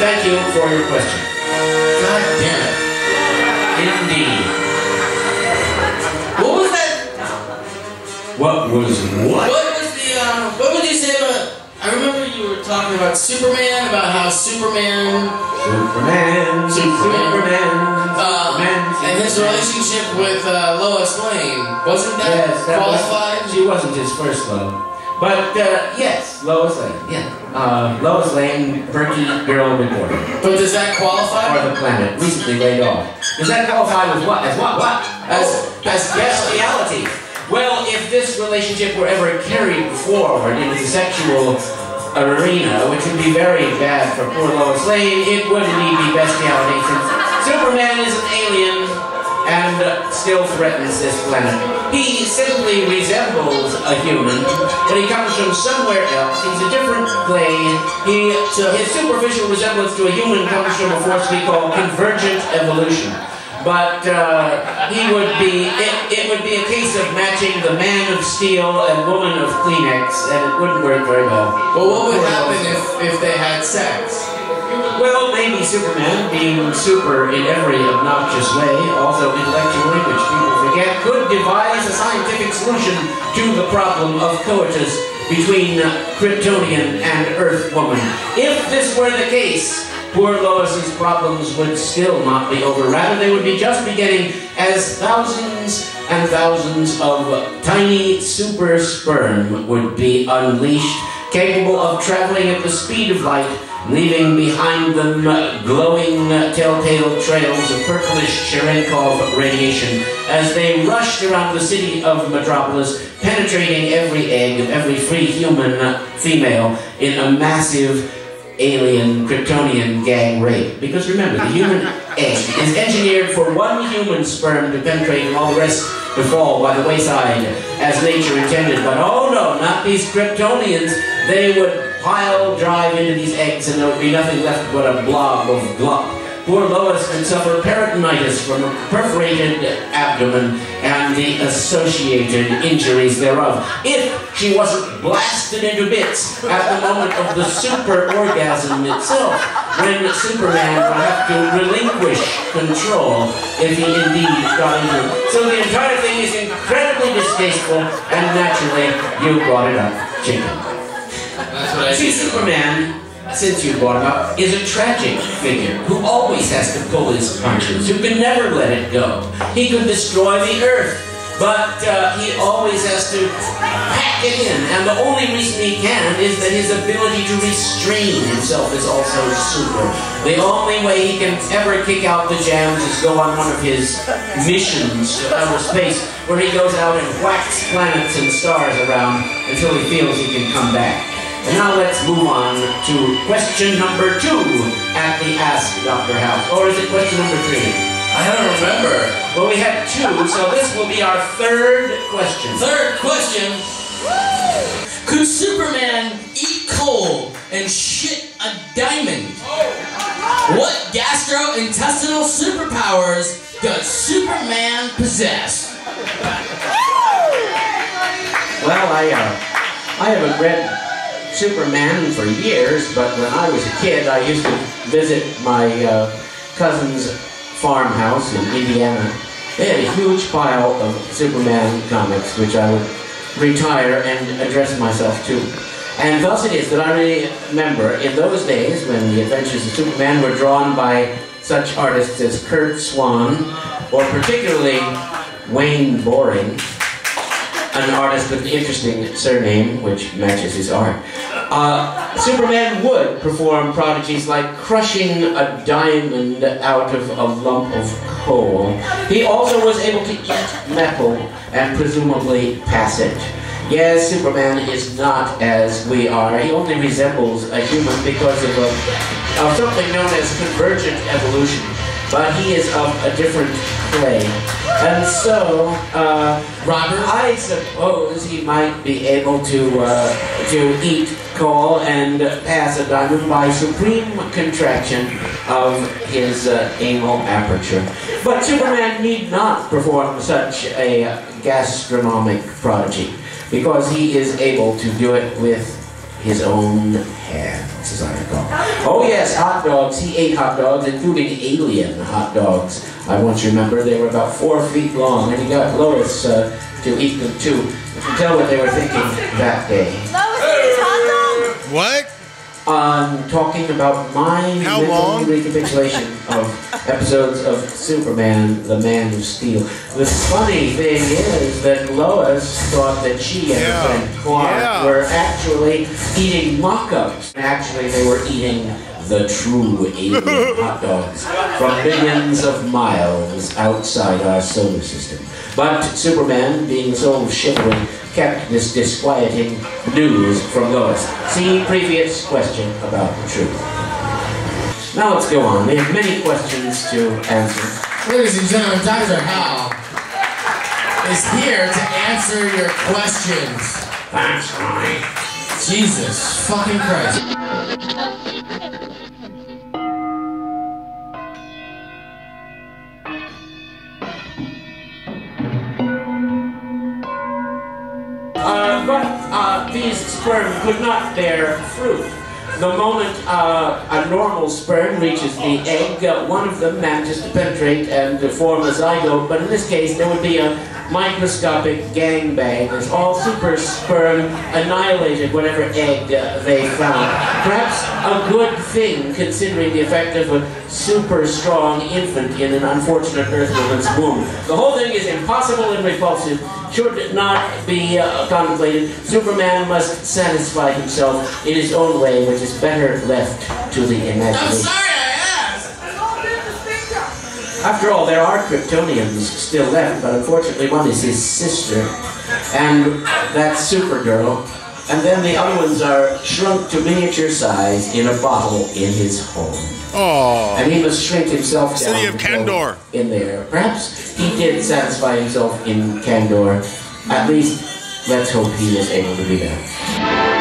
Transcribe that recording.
Thank you for your question. God damn it. Indeed. What was that? What was what? What would you say about, I remember you were talking about Superman, about how Superman, and his relationship with Lois Lane, wasn't that qualified? She wasn't his first love. But, yes, Lois Lane. Yeah. Lois Lane, perky girl reporter. But does that qualify? For the planet, recently laid off. Does that qualify as what? As what? What? As bestiality. Well, if this relationship were ever carried forward into the sexual arena, which would be very bad for poor Lois Lane, it would indeed be bestiality, since Superman is an alien and still threatens this planet. He simply resembles a human, but he comes from somewhere else. He's a different clade. His superficial resemblance to a human comes from a force we call convergent evolution. But it would be a case of matching the man of steel and woman of Kleenex, and it wouldn't work very well. Well, what would happen if they had sex? Well, maybe Superman, being super in every obnoxious way, also intellectually, which people forget, could devise a scientific solution to the problem of coitus between Kryptonian and Earth woman. If this were the case, poor Lois's problems would still not be over. Rather, they would be just beginning as thousands and thousands of tiny super sperm would be unleashed, capable of traveling at the speed of light, leaving behind them glowing telltale trails of purplish Cherenkov radiation as they rushed around the city of Metropolis, penetrating every egg of every free human female in a massive alien Kryptonian gang rape. Because remember, the human egg is engineered for one human sperm to penetrate and all the rest to fall by the wayside as nature intended. But oh no, not these Kryptonians. They would pile drive into these eggs and there would be nothing left but a blob of glop. Poor Lois would suffer peritonitis from a perforated abdomen and the associated injuries thereof, if she wasn't blasted into bits at the moment of the super orgasm itself, when Superman would have to relinquish control if he indeed got into it. So the entire thing is incredibly distasteful, and naturally, you brought it up, chicken. That's what I See, Superman, since you brought him up, is a tragic figure who always has to pull his punches, who can never let it go. He could destroy the Earth, but he always has to pack it in, and the only reason he can is that his ability to restrain himself is also super. The only way he can ever kick out the jams is go on one of his missions to outer space, where he goes out and whacks planets and stars around until he feels he can come back. And now let's move on to question number 2 at the Ask Dr. House. Or is it question number 3? I don't remember. Well, we had 2, so this will be our 3rd question. Third question. Could Superman eat coal and shit a diamond? What gastrointestinal superpowers does Superman possess? Well, I haven't read Superman for years, but when I was a kid, I used to visit my cousin's farmhouse in Indiana. They had a huge pile of Superman comics, which I would retire and address myself to. And thus it is that I remember in those days when the adventures of Superman were drawn by such artists as Kurt Swan, or particularly Wayne Boring, an artist with an interesting surname which matches his art. Superman would perform prodigies like crushing a diamond out of a lump of coal. He also was able to eat metal and presumably pass it. Yes, Superman is not as we are. He only resembles a human because of something known as convergent evolution. But he is of a different clay. And so, Robert, I suppose he might be able to eat coal and pass a diamond by supreme contraction of his anal aperture. But Superman need not perform such a gastronomic prodigy, because he is able to do it with his own hands, as I recall. Oh yes, hot dogs. He ate hot dogs, including alien hot dogs. I once remember they were about 4 feet long, and he got Lois to eat them too. You can tell what they were thinking that day. Lois eats hot dogs? What? Talking about my mental recapitulation of episodes of Superman, the Man of Steel. The funny thing is that Lois thought that she and her friend Clark were actually eating mock-ups. Actually, they were eating the true alien hot dogs from billions of miles outside our solar system. But Superman, being so chivalry, kept this disquieting news from Lois. See previous question about the truth. Now let's go on. We have many questions to answer. Ladies and gentlemen, Dr. Hal is here to answer your questions. That's right. Jesus fucking Christ. But these sperm could not bear fruit. The moment a normal sperm reaches the egg, one of them manages to penetrate and form a zygote, but in this case there would be a microscopic gangbang as all super sperm annihilated whatever egg they found. Perhaps a good thing, considering the effect of a super strong infant in an unfortunate Earth woman's womb. The whole thing is impossible and repulsive, should not be contemplated. Superman must satisfy himself in his own way, which is better left to the imagination. I'm sorry I asked! After all, there are Kryptonians still left, but unfortunately one is his sister, and that's Supergirl, and then the other ones are shrunk to miniature size in a bottle in his home. Oh. And he must shrink himself down. City of Kandor. In there. Perhaps he did satisfy himself in Kandor. At least, let's hope he was able to do that.